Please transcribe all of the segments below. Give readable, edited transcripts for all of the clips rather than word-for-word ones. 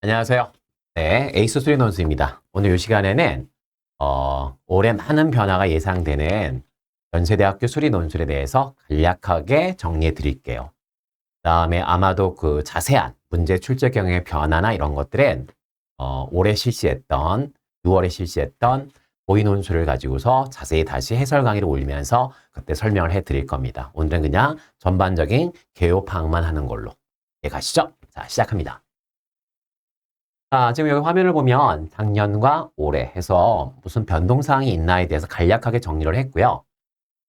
안녕하세요. 네, 에이스 수리 논수입니다. 오늘 이 시간에는 올해 많은 변화가 예상되는 연세대학교 수리 논술에 대해서 간략하게 정리해 드릴게요. 그다음에 아마도 그 자세한 문제 출제 경향의 변화나 이런 것들은 올해 실시했던 6월에 실시했던 모의 논술을 가지고서 자세히 다시 해설 강의를 올리면서 그때 설명을 해 드릴 겁니다. 오늘은 그냥 전반적인 개요 파악만 하는 걸로. 네, 가시죠. 자, 시작합니다. 자, 지금 여기 화면을 보면 작년과 올해 해서 무슨 변동사항이 있나에 대해서 간략하게 정리를 했고요.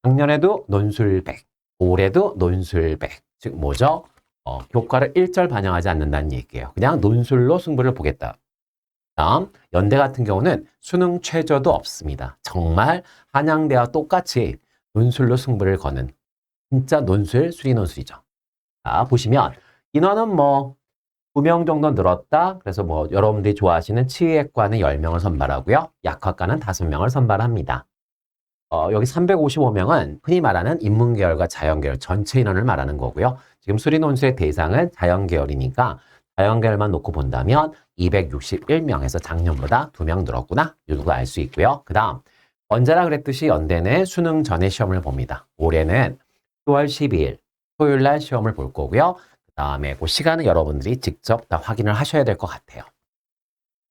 작년에도 논술 100, 올해도 논술 100. 즉 뭐죠? 교과를 일절 반영하지 않는다는 얘기예요. 그냥 논술로 승부를 보겠다. 다음, 연대 같은 경우는 수능 최저도 없습니다. 정말 한양대와 똑같이 논술로 승부를 거는 진짜 논술, 수리 논술이죠. 자, 보시면 인원은 뭐 2명 정도 늘었다. 그래서 뭐 여러분들이 좋아하시는 치의학과는 10명을 선발하고요. 약학과는 5명을 선발합니다. 여기 355명은 흔히 말하는 인문계열과 자연계열 전체 인원을 말하는 거고요. 지금 수리논술의 대상은 자연계열이니까 자연계열만 놓고 본다면 261명에서 작년보다 2명 늘었구나. 이 정도 알 수 있고요. 그 다음 언제나 그랬듯이 연대는 수능 전에 시험을 봅니다. 올해는 10월 12일 토요일 날 시험을 볼 거고요. 그 다음에 그 시간은 여러분들이 직접 다 확인을 하셔야 될 것 같아요.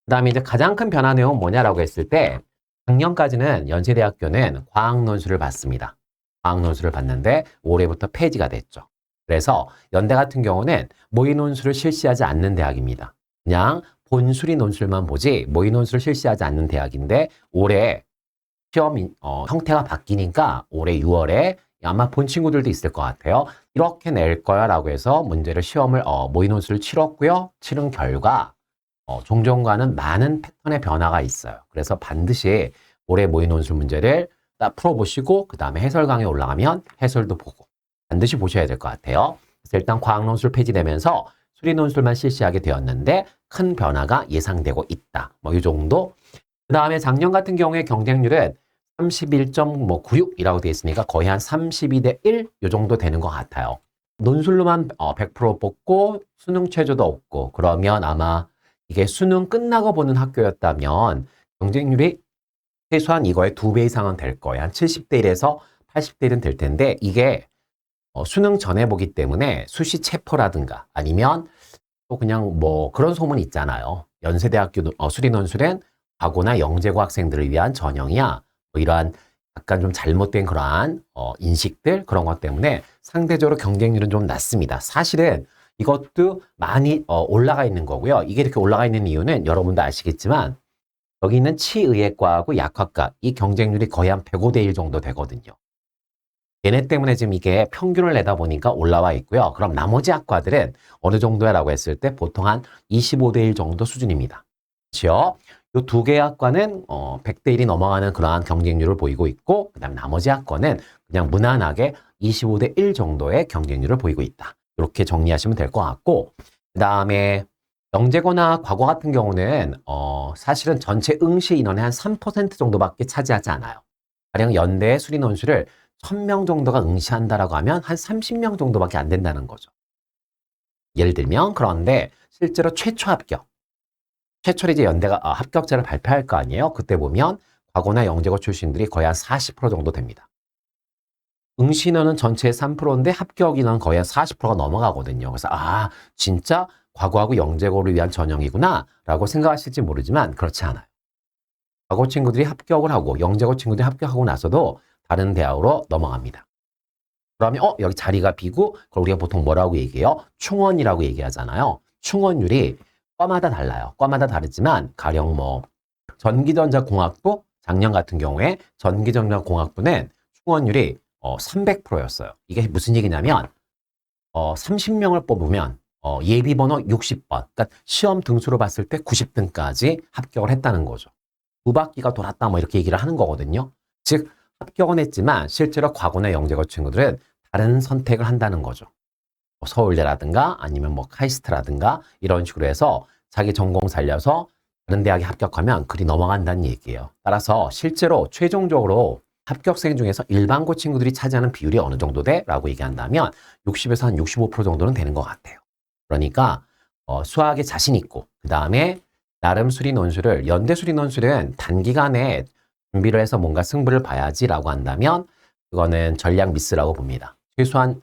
그 다음에 이제 가장 큰 변화 내용은 뭐냐라고 했을 때 작년까지는 연세대학교는 과학논술을 봤습니다. 과학논술을 봤는데 올해부터 폐지가 됐죠. 그래서 연대 같은 경우는 모의논술을 실시하지 않는 대학입니다. 그냥 본수리 논술만 보지 모의논술을 실시하지 않는 대학인데 올해 시험 형태가 바뀌니까 올해 6월에 아마 본 친구들도 있을 것 같아요. 이렇게 낼 거야 라고 해서 문제를 시험을 모의 논술을 치렀고요. 치른 결과 종종과는 많은 패턴의 변화가 있어요. 그래서 반드시 올해 모의 논술 문제를 딱 풀어보시고 그 다음에 해설 강의에 올라가면 해설도 보고 반드시 보셔야 될 것 같아요. 그래서 일단 과학 논술 폐지되면서 수리 논술만 실시하게 되었는데 큰 변화가 예상되고 있다. 뭐 이 정도. 그 다음에 작년 같은 경우에 경쟁률은 31.96이라고 되어 있으니까 거의 한 32대 1 이 정도 되는 것 같아요. 논술로만 100% 뽑고 수능 최저도 없고 그러면 아마 이게 수능 끝나고 보는 학교였다면 경쟁률이 최소한 이거의 2배 이상은 될 거예요. 한 70대 1에서 80대 1은 될 텐데 이게 수능 전에 보기 때문에 수시 체포라든가 아니면 또 그냥 뭐 그런 소문 있잖아요. 연세대학교 수리논술은 과고나 영재고 학생들을 위한 전형이야. 뭐 이러한 약간 좀 잘못된 그러한 인식들 그런 것 때문에 상대적으로 경쟁률은 좀 낮습니다. 사실은 이것도 많이 올라가 있는 거고요. 이게 이렇게 올라가 있는 이유는 여러분도 아시겠지만 여기 있는 치의학과하고 약학과 이 경쟁률이 거의 한 105대 1 정도 되거든요. 얘네 때문에 지금 이게 평균을 내다 보니까 올라와 있고요. 그럼 나머지 학과들은 어느 정도야라고 했을 때 보통 한 25대 1 정도 수준입니다. 그렇죠? 이 두 개의 학과는 100대 1이 넘어가는 그러한 경쟁률을 보이고 있고 그다음 나머지 학과는 그냥 무난하게 25대 1 정도의 경쟁률을 보이고 있다. 이렇게 정리하시면 될 것 같고 그 다음에 영재고나 과거 같은 경우는 사실은 전체 응시 인원의 한 3% 정도밖에 차지하지 않아요. 가령 연대 수리 논술을 1000명 정도가 응시한다라고 하면 한 30명 정도밖에 안 된다는 거죠. 예를 들면 그런데 실제로 최초 합격, 최초로 이제 연대가 합격자를 발표할 거 아니에요. 그때 보면 과거나 영재고 출신들이 거의 한 40% 정도 됩니다. 응시 인원은 전체의 3%인데 합격 인원은 거의 한 40%가 넘어가거든요. 그래서 진짜 과거하고 영재고를 위한 전형이구나 라고 생각하실지 모르지만 그렇지 않아요. 과거 친구들이 합격을 하고 영재고 친구들이 합격하고 나서도 다른 대학으로 넘어갑니다. 그러면 여기 자리가 비고 그걸 우리가 보통 뭐라고 얘기해요? 충원이라고 얘기하잖아요. 충원율이 과마다 달라요. 과마다 다르지만 가령 뭐 전기전자공학부 작년 같은 경우에 전기전자공학부는 충원율이 300%였어요. 이게 무슨 얘기냐면 30명을 뽑으면 예비번호 60번, 그러니까 시험 등수로 봤을 때 90등까지 합격을 했다는 거죠. 두 바퀴가 돌았다 뭐 이렇게 얘기를 하는 거거든요. 즉 합격은 했지만 실제로 과거나 영재고 친구들은 다른 선택을 한다는 거죠. 뭐 서울대라든가 아니면 뭐 카이스트라든가 이런 식으로 해서 자기 전공 살려서 다른 대학에 합격하면 그리 넘어간다는 얘기예요. 따라서 실제로 최종적으로 합격생 중에서 일반고 친구들이 차지하는 비율이 어느 정도 돼? 라고 얘기한다면 60에서 한 65% 정도는 되는 것 같아요. 그러니까 수학에 자신 있고 그 다음에 나름 수리 논술을 연대 수리 논술은 단기간에 준비를 해서 뭔가 승부를 봐야지라고 한다면 그거는 전략 미스라고 봅니다. 최소한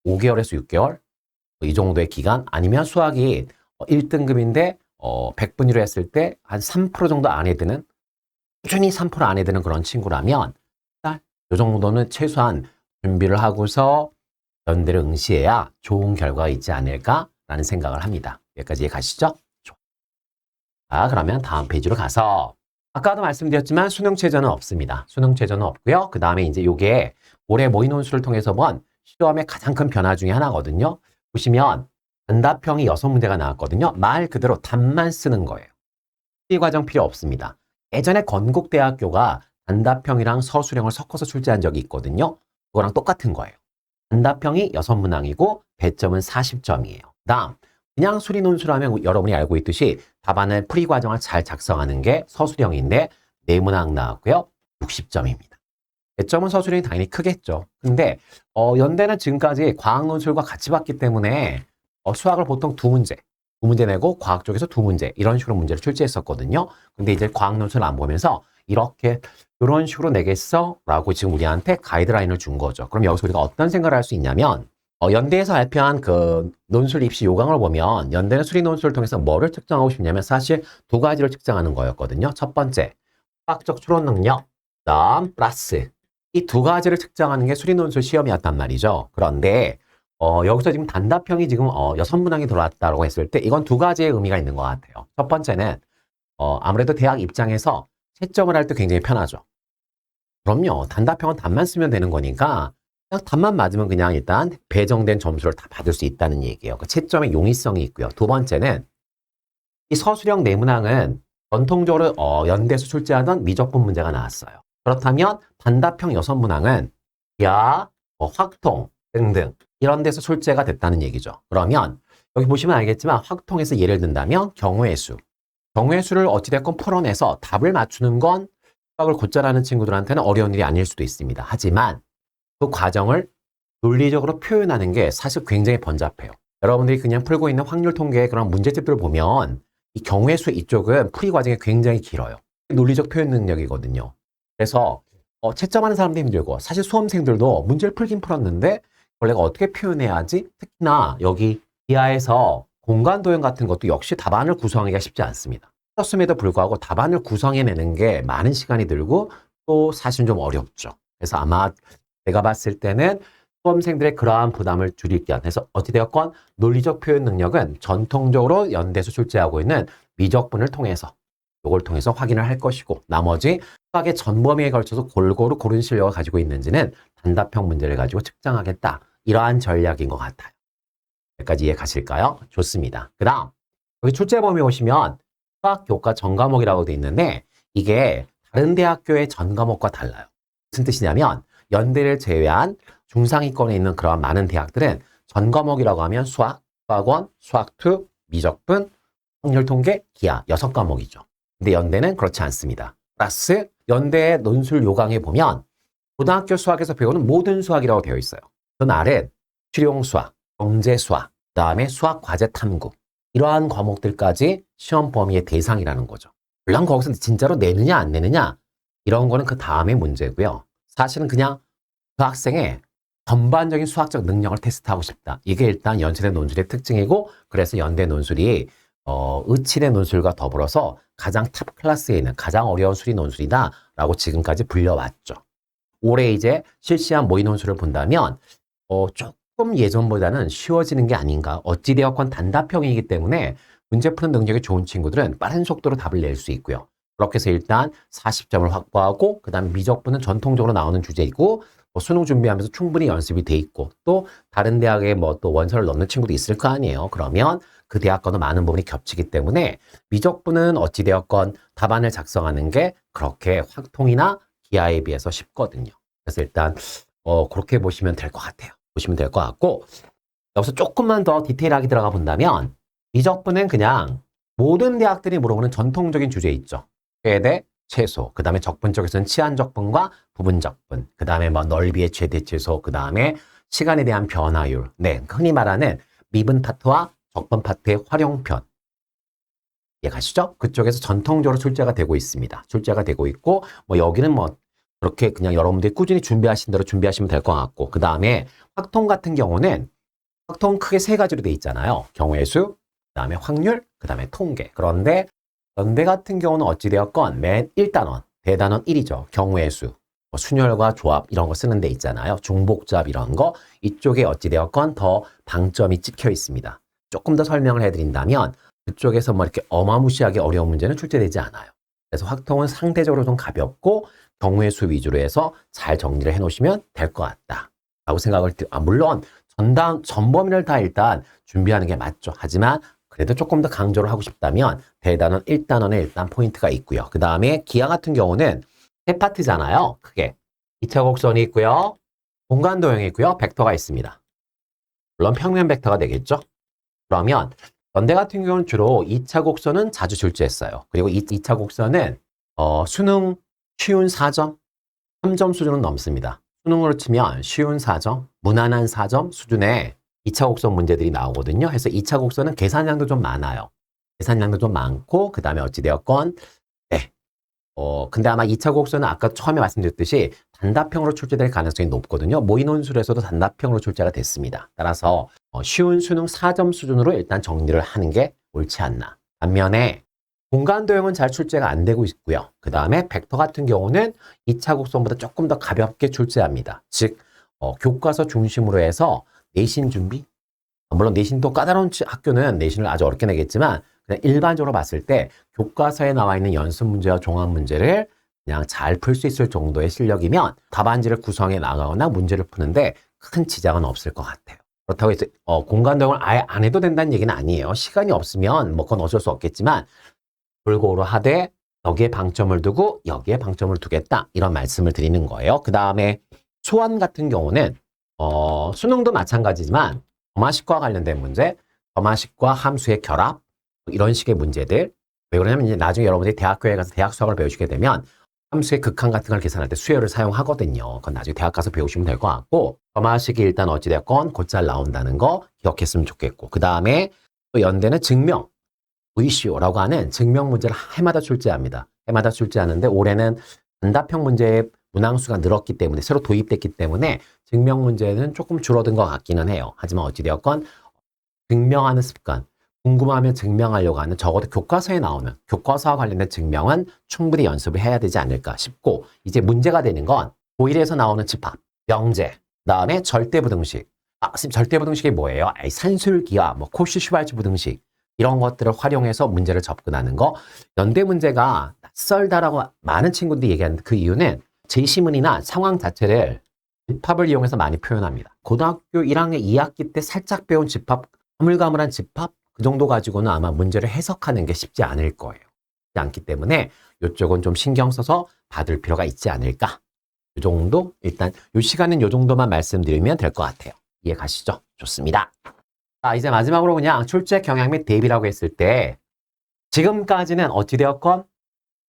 5개월에서 6개월 이 정도의 기간 아니면 수학이 1등급인데 100분위로 했을 때 한 3% 정도 안에 드는 꾸준히 3% 안에 드는 그런 친구라면 이 정도는 최소한 준비를 하고서 연대를 응시해야 좋은 결과가 있지 않을까라는 생각을 합니다. 여기까지 이해가시죠? 좋아. 자, 그러면 다음 페이지로 가서 아까도 말씀드렸지만 수능 최저는 없습니다. 수능 최저는 없고요. 그 다음에 이제 요게 올해 모의 논술을 통해서 본 시험의 가장 큰 변화 중에 하나거든요. 보시면 단답형이 6문제가 나왔거든요. 말 그대로 답만 쓰는 거예요. 풀이 과정 필요 없습니다. 예전에 건국대학교가 단답형이랑 서술형을 섞어서 출제한 적이 있거든요. 그거랑 똑같은 거예요. 단답형이 6문항이고 배점은 40점이에요. 다음 그냥 수리 논술하면 여러분이 알고 있듯이 답안을 풀이 과정을 잘 작성하는 게 서술형인데 4문항 나왔고요. 60점입니다. 배점은 서술형이 당연히 크겠죠. 근데 연대는 지금까지 과학 논술과 같이 봤기 때문에 수학을 보통 2문제 내고 과학 쪽에서 2문제 이런 식으로 문제를 출제했었거든요. 근데 이제 과학 논술을 안 보면서 이렇게 이런 식으로 내겠어? 라고 지금 우리한테 가이드라인을 준 거죠. 그럼 여기서 우리가 어떤 생각을 할 수 있냐면 연대에서 발표한 그 논술 입시 요강을 보면 연대는 수리 논술을 통해서 뭐를 측정하고 싶냐면 사실 2가지를 측정하는 거였거든요. 첫 번째, 수학적 추론 능력, 그다음 플러스 이 2가지를 측정하는 게 수리 논술 시험이었단 말이죠. 그런데 여기서 지금 단답형이 지금 6문항이 들어왔다고 했을 때 이건 2가지의 의미가 있는 것 같아요. 첫 번째는 아무래도 대학 입장에서 채점을 할 때 굉장히 편하죠. 그럼요. 단답형은 답만 쓰면 되는 거니까 그냥 답만 맞으면 그냥 일단 배정된 점수를 다 받을 수 있다는 얘기예요. 그 채점의 용이성이 있고요. 2번째는 이 서술형 4문항은 전통적으로 연대에서 출제하던 미적분 문제가 나왔어요. 그렇다면 단답형 6문항은 확통 등등 이런 데서 출제가 됐다는 얘기죠. 그러면 여기 보시면 알겠지만 확통에서 예를 든다면 경우의 수를 어찌됐건 풀어내서 답을 맞추는 건 수학을 곧잘 하는 친구들한테는 어려운 일이 아닐 수도 있습니다. 하지만 그 과정을 논리적으로 표현하는 게 사실 굉장히 번잡해요. 여러분들이 그냥 풀고 있는 확률 통계의 그런 문제집들을 보면 이 경우의 수 이쪽은 풀이 과정이 굉장히 길어요. 논리적 표현 능력이거든요. 그래서 채점하는 사람도 힘들고 사실 수험생들도 문제를 풀긴 풀었는데 그걸 내가 어떻게 표현해야지? 특히나 여기 이하에서 공간 도형 같은 것도 역시 답안을 구성하기가 쉽지 않습니다. 그렇음에도 불구하고 답안을 구성해내는 게 많은 시간이 들고 또 사실 좀 어렵죠. 그래서 아마 내가 봤을 때는 수험생들의 그러한 부담을 줄일 겸 해서 어찌되었건 논리적 표현 능력은 전통적으로 연대에서 출제하고 있는 미적분을 통해서 이걸 통해서 확인을 할 것이고 나머지 수학의 전 범위에 걸쳐서 골고루 고른 실력을 가지고 있는지는 단답형 문제를 가지고 측정하겠다. 이러한 전략인 것 같아요. 여기까지 이해 가실까요? 좋습니다. 그 다음 여기 출제 범위 보시면 수학 교과 전 과목이라고 되어 있는데 이게 다른 대학교의 전 과목과 달라요. 무슨 뜻이냐면 연대를 제외한 중상위권에 있는 그런 많은 대학들은 전 과목이라고 하면 수학, 수학원, 수학2, 미적분, 확률통계, 기하 6과목이죠. 근데 연대는 그렇지 않습니다. 플러스 연대의 논술 요강에 보면 고등학교 수학에서 배우는 모든 수학이라고 되어 있어요. 그 말은 실용수학, 경제수학, 그 다음에 수학과제 탐구 이러한 과목들까지 시험 범위의 대상이라는 거죠. 물론 거기서 진짜로 내느냐 안 내느냐 이런 거는 그 다음의 문제고요. 사실은 그냥 그 학생의 전반적인 수학적 능력을 테스트하고 싶다. 이게 일단 연세대 논술의 특징이고 그래서 연대 논술이 의치대 논술과 더불어서 가장 탑 클래스에 있는 가장 어려운 수리 논술이다 라고 지금까지 불려왔죠. 올해 이제 실시한 모의 논술을 본다면 조금 예전보다는 쉬워지는 게 아닌가. 어찌되었건 단답형이기 때문에 문제 푸는 능력이 좋은 친구들은 빠른 속도로 답을 낼 수 있고요. 그렇게 해서 일단 40점을 확보하고 그 다음에 미적분은 전통적으로 나오는 주제이고 수능 준비하면서 충분히 연습이 돼 있고 또 다른 대학에 뭐 또 원서를 넣는 친구도 있을 거 아니에요. 그러면 그 대학과도 많은 부분이 겹치기 때문에 미적분은 어찌되었건 답안을 작성하는 게 그렇게 확통이나 기하에 비해서 쉽거든요. 그래서 일단 그렇게 보시면 될 것 같아요. 보시면 될 것 같고 여기서 조금만 더 디테일하게 들어가 본다면 미적분은 그냥 모든 대학들이 물어보는 전통적인 주제 있죠. 최대, 최소, 그 다음에 적분 쪽에서는 치환적분과 부분적분, 그 다음에 뭐 넓이의 최대, 최소, 그 다음에 시간에 대한 변화율, 네, 흔히 말하는 미분 파트와 적번 파트의 활용편. 이해가시죠? 그쪽에서 전통적으로 출제가 되고 있습니다. 출제가 되고 있고, 뭐 여기는 뭐 그렇게 그냥 여러분들이 꾸준히 준비하신 대로 준비하시면 될 것 같고, 그 다음에 확통 같은 경우는 확통 크게 세 가지로 돼 있잖아요. 경우의 수, 그 다음에 확률, 그 다음에 통계. 그런데 연대 같은 경우는 어찌되었건 맨 1단원, 대단원 1이죠. 경우의 수, 뭐 순열과 조합 이런 거 쓰는 데 있잖아요. 중복조합 이런 거. 이쪽에 어찌되었건 더 방점이 찍혀 있습니다. 조금 더 설명을 해드린다면 그쪽에서 뭐 이렇게 어마무시하게 어려운 문제는 출제되지 않아요. 그래서 확통은 상대적으로 좀 가볍고 경우의 수 위주로 해서 잘 정리를 해 놓으시면 될 것 같다 라고 생각을 물론 전범위를 다 일단 준비하는 게 맞죠. 하지만 그래도 조금 더 강조를 하고 싶다면 대단원 1단원에 일단 포인트가 있고요. 그 다음에 기하 같은 경우는 세 파트잖아요. 크게 2차 곡선이 있고요. 공간 도형이 있고요. 벡터가 있습니다. 물론 평면 벡터가 되겠죠. 그러면 연대 같은 경우는 주로 2차 곡선은 자주 출제했어요. 그리고 2차 곡선은 수능 쉬운 4점, 3점 수준은 넘습니다. 수능으로 치면 쉬운 4점, 무난한 4점 수준의 2차 곡선 문제들이 나오거든요. 그래서 2차 곡선은 계산량도 좀 많아요. 계산량도 좀 많고 그 다음에 어찌되었건 네. 근데 아마 2차 곡선은 아까 처음에 말씀드렸듯이 단답형으로 출제될 가능성이 높거든요. 모의논술에서도 단답형으로 출제가 됐습니다. 따라서 쉬운 수능 4점 수준으로 일단 정리를 하는 게 옳지 않나. 반면에 공간 도형은 잘 출제가 안 되고 있고요. 그 다음에 벡터 같은 경우는 2차 곡선보다 조금 더 가볍게 출제합니다. 즉 교과서 중심으로 해서 내신 준비, 물론 내신도 까다로운 학교는 내신을 아주 어렵게 내겠지만 그냥 일반적으로 봤을 때 교과서에 나와 있는 연습 문제와 종합 문제를 그냥 잘 풀 수 있을 정도의 실력이면 답안지를 구성해 나가거나 문제를 푸는데 큰 지장은 없을 것 같아요. 그렇다고 해서 공간 도형을 아예 안 해도 된다는 얘기는 아니에요. 시간이 없으면 뭐 그건 어쩔 수 없겠지만 골고루 하되 여기에 방점을 두고 여기에 방점을 두겠다 이런 말씀을 드리는 거예요. 그 다음에 수원 같은 경우는 수능도 마찬가지지만 점화식과 관련된 문제, 점화식과 함수의 결합 이런 식의 문제들. 왜 그러냐면 이제 나중에 여러분들이 대학교에 가서 대학 수학을 배우시게 되면 함수의 극한 같은 걸 계산할 때 수열을 사용하거든요. 그건 나중에 대학 가서 배우시면 될 것 같고 점화식이 일단 어찌됐건 곧잘 나온다는 거 기억했으면 좋겠고 그 다음에 또 연대는 증명 VCO라고 하는 증명 문제를 해마다 출제합니다. 해마다 출제하는데 올해는 단답형 문제의 문항수가 늘었기 때문에 새로 도입됐기 때문에 증명 문제는 조금 줄어든 것 같기는 해요. 하지만 어찌되었건 증명하는 습관, 궁금하면 증명하려고 하는 적어도 교과서에 나오는 교과서와 관련된 증명은 충분히 연습을 해야 되지 않을까 싶고 이제 문제가 되는 건 고1에서 나오는 집합, 명제, 그다음에 절대부등식. 선생님 절대부등식이 뭐예요? 산술기하, 뭐 코시-슈발츠 부등식 이런 것들을 활용해서 문제를 접근하는 거. 연대 문제가 낯설다라고 많은 친구들이 얘기하는 그 이유는 제시문이나 상황 자체를 집합을 이용해서 많이 표현합니다. 고등학교 1학년 2학기 때 살짝 배운 집합, 가물가물한 집합 그 정도 가지고는 아마 문제를 해석하는 게 쉽지 않을 거예요. 쉽지 않기 때문에 이쪽은 좀 신경 써서 받을 필요가 있지 않을까. 이 정도 일단 이 시간은 이 정도만 말씀드리면 될 것 같아요. 이해 가시죠? 좋습니다. 자, 이제 마지막으로 그냥 출제 경향 및 대비라고 했을 때 지금까지는 어찌되었건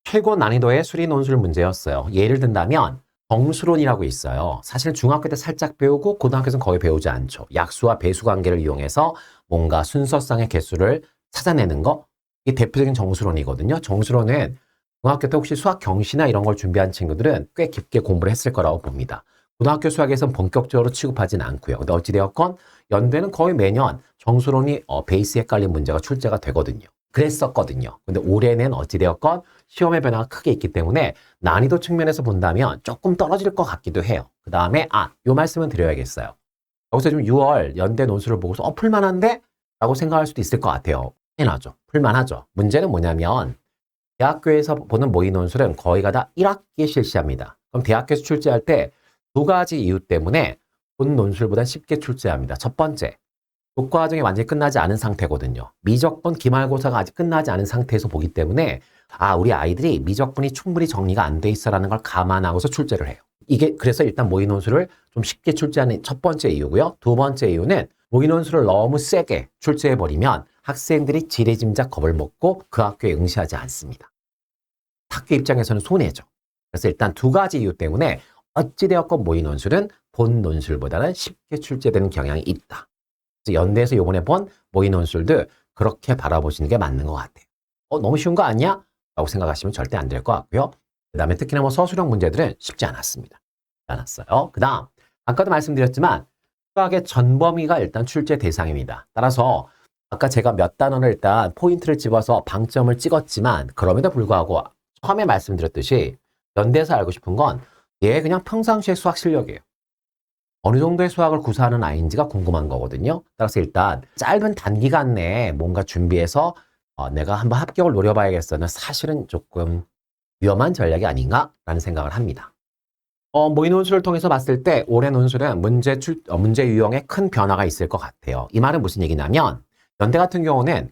최고 난이도의 수리 논술 문제였어요. 예를 든다면 정수론이라고 있어요. 사실 중학교 때 살짝 배우고 고등학교에서는 거의 배우지 않죠. 약수와 배수 관계를 이용해서 뭔가 순서상의 개수를 찾아내는 거. 이게 대표적인 정수론이거든요. 정수론은 중학교 때 혹시 수학 경시나 이런 걸 준비한 친구들은 꽤 깊게 공부를 했을 거라고 봅니다. 고등학교 수학에서는 본격적으로 취급하진 않고요. 근데 어찌되었건 연대는 거의 매년 정수론이 베이스에 깔린 문제가 출제가 되거든요. 그랬었거든요. 근데 올해는 어찌되었건 시험의 변화가 크게 있기 때문에 난이도 측면에서 본다면 조금 떨어질 것 같기도 해요. 그 다음에 요 말씀은 드려야겠어요. 여기서 지금 6월 연대 논술을 보고서 풀만한데? 라고 생각할 수도 있을 것 같아요. 당연하죠. 풀만하죠. 문제는 뭐냐면 대학교에서 보는 모의 논술은 거의가 다 1학기에 실시합니다. 그럼 대학교에서 출제할 때 두 가지 이유 때문에 본 논술보다 쉽게 출제합니다. 첫 번째, 교과정이 완전히 끝나지 않은 상태거든요. 미적분 기말고사가 아직 끝나지 않은 상태에서 보기 때문에 우리 아이들이 미적분이 충분히 정리가 안 돼 있어라는 걸 감안하고서 출제를 해요. 이게 그래서 일단 모의 논술을 좀 쉽게 출제하는 첫 번째 이유고요. 두 번째 이유는 모의 논술을 너무 세게 출제해버리면 학생들이 지레짐작 겁을 먹고 그 학교에 응시하지 않습니다. 학교 입장에서는 손해죠. 그래서 일단 두 가지 이유 때문에 어찌되었건 모의 논술은 본 논술보다는 쉽게 출제되는 경향이 있다. 그래서 연대에서 요번에 본 모의 논술도 그렇게 바라보시는 게 맞는 것 같아요. 너무 쉬운 거 아니야? 라고 생각하시면 절대 안 될 것 같고요. 그 다음에 특히나 뭐 서술형 문제들은 쉽지 않았습니다. 쉽지 않았어요. 그 다음, 아까도 말씀드렸지만 수학의 전범위가 일단 출제 대상입니다. 따라서 아까 제가 몇 단원을 일단 포인트를 집어서 방점을 찍었지만 그럼에도 불구하고 처음에 말씀드렸듯이 연대에서 알고 싶은 건 얘 그냥 평상시의 수학 실력이에요. 어느 정도의 수학을 구사하는 아이인지가 궁금한 거거든요. 따라서 일단 짧은 단기간 내에 뭔가 준비해서 내가 한번 합격을 노려봐야겠어는 사실은 조금 위험한 전략이 아닌가라는 생각을 합니다. 모의 논술을 통해서 봤을 때 올해 논술은 문제 유형에 큰 변화가 있을 것 같아요. 이 말은 무슨 얘기냐면 연대 같은 경우는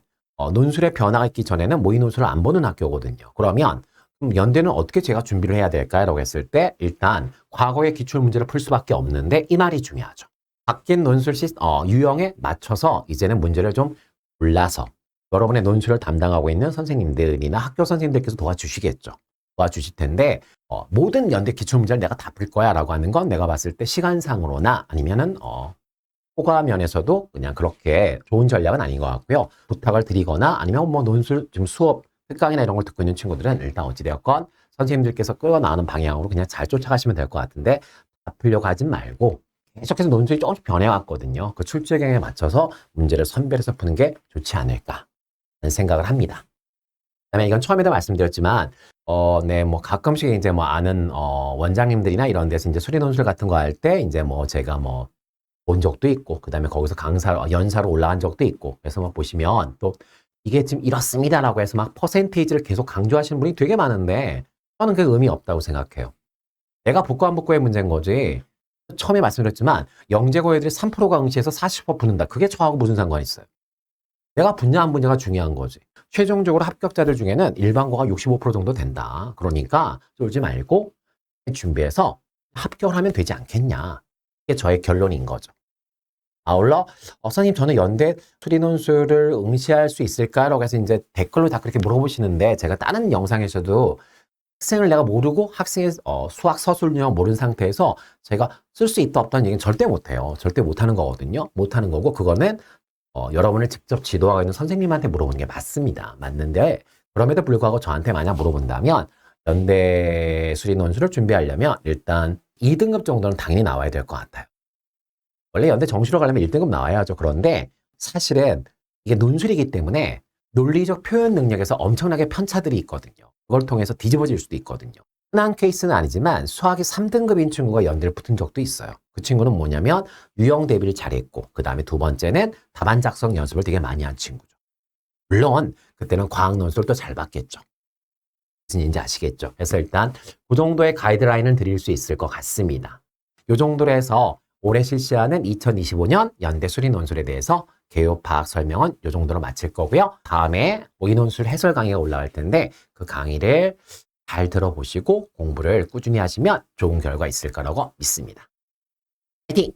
논술의 변화가 있기 전에는 모의 논술을 안 보는 학교거든요. 그러면 연대는 어떻게 제가 준비를 해야 될까요? 라고 했을 때 일단 과거의 기출문제를 풀 수밖에 없는데 이 말이 중요하죠. 바뀐 논술 유형에 맞춰서 이제는 문제를 좀 골라서 여러분의 논술을 담당하고 있는 선생님들이나 학교 선생님들께서 도와주시겠죠. 도와주실 텐데 모든 연대 기출문제를 내가 다 풀 거야 라고 하는 건 내가 봤을 때 시간상으로나 아니면은 효과 면에서도 그냥 그렇게 좋은 전략은 아닌 것 같고요. 부탁을 드리거나 아니면 뭐 논술 좀 수업 특강이나 이런 걸 듣고 있는 친구들은 일단 어찌되었건 선생님들께서 끌어나가는 방향으로 그냥 잘 쫓아가시면 될 것 같은데 다 풀려고 하지 말고 계속해서 논술이 조금씩 변해왔거든요. 그 출제경에 맞춰서 문제를 선별해서 푸는 게 좋지 않을까 하는 생각을 합니다. 그다음에 이건 처음에도 말씀드렸지만 네, 뭐 가끔씩 이제 뭐 아는 원장님들이나 이런 데서 이제 수리 논술 같은 거 할 때 이제 뭐 제가 뭐 본 적도 있고 그다음에 거기서 연사로 올라간 적도 있고 그래서 막 보시면 또 이게 지금 이렇습니다라고 해서 막 퍼센테이지를 계속 강조하시는 분이 되게 많은데 저는 그게 의미 없다고 생각해요. 내가 붙고 안 붙고의 문제인 거지. 처음에 말씀드렸지만 영재고 애들이 3%가 응시해서 40% 붙는다. 그게 저하고 무슨 상관이 있어요. 내가 붙냐 안 붙냐가 중요한 거지. 최종적으로 합격자들 중에는 일반고가 65% 정도 된다. 그러니까 쫄지 말고 준비해서 합격을 하면 되지 않겠냐. 이게 저의 결론인 거죠. 아울러 선생님 저는 연대 수리 논술을 응시할 수 있을까라고 해서 이제 댓글로 다 그렇게 물어보시는데 제가 다른 영상에서도 학생을 내가 모르고 학생의 수학 서술 유형 모르는 상태에서 제가 쓸 수 있다 없다는 얘기는 절대 못해요. 절대 못하는 거거든요. 못하는 거고 그거는 여러분을 직접 지도하고 있는 선생님한테 물어보는 게 맞습니다. 맞는데 그럼에도 불구하고 저한테 만약 물어본다면 연대 수리 논술을 준비하려면 일단 2등급 정도는 당연히 나와야 될 것 같아요. 원래 연대 정시로 가려면 1등급 나와야죠. 그런데 사실은 이게 논술이기 때문에 논리적 표현 능력에서 엄청나게 편차들이 있거든요. 그걸 통해서 뒤집어질 수도 있거든요. 흔한 케이스는 아니지만 수학이 3등급인 친구가 연대를 붙은 적도 있어요. 그 친구는 뭐냐면 유형 대비를 잘했고 그 다음에 두 번째는 답안 작성 연습을 되게 많이 한 친구죠. 물론 그때는 과학 논술도 잘 봤겠죠. 무슨 얘기인지 아시겠죠? 그래서 일단 그 정도의 가이드라인을 드릴 수 있을 것 같습니다. 이 정도로 해서 올해 실시하는 2025년 연대 수리 논술에 대해서 개요 파악 설명은 이 정도로 마칠 거고요. 다음에 모의 논술 해설 강의가 올라갈 텐데 그 강의를 잘 들어보시고 공부를 꾸준히 하시면 좋은 결과 있을 거라고 믿습니다. 화이팅!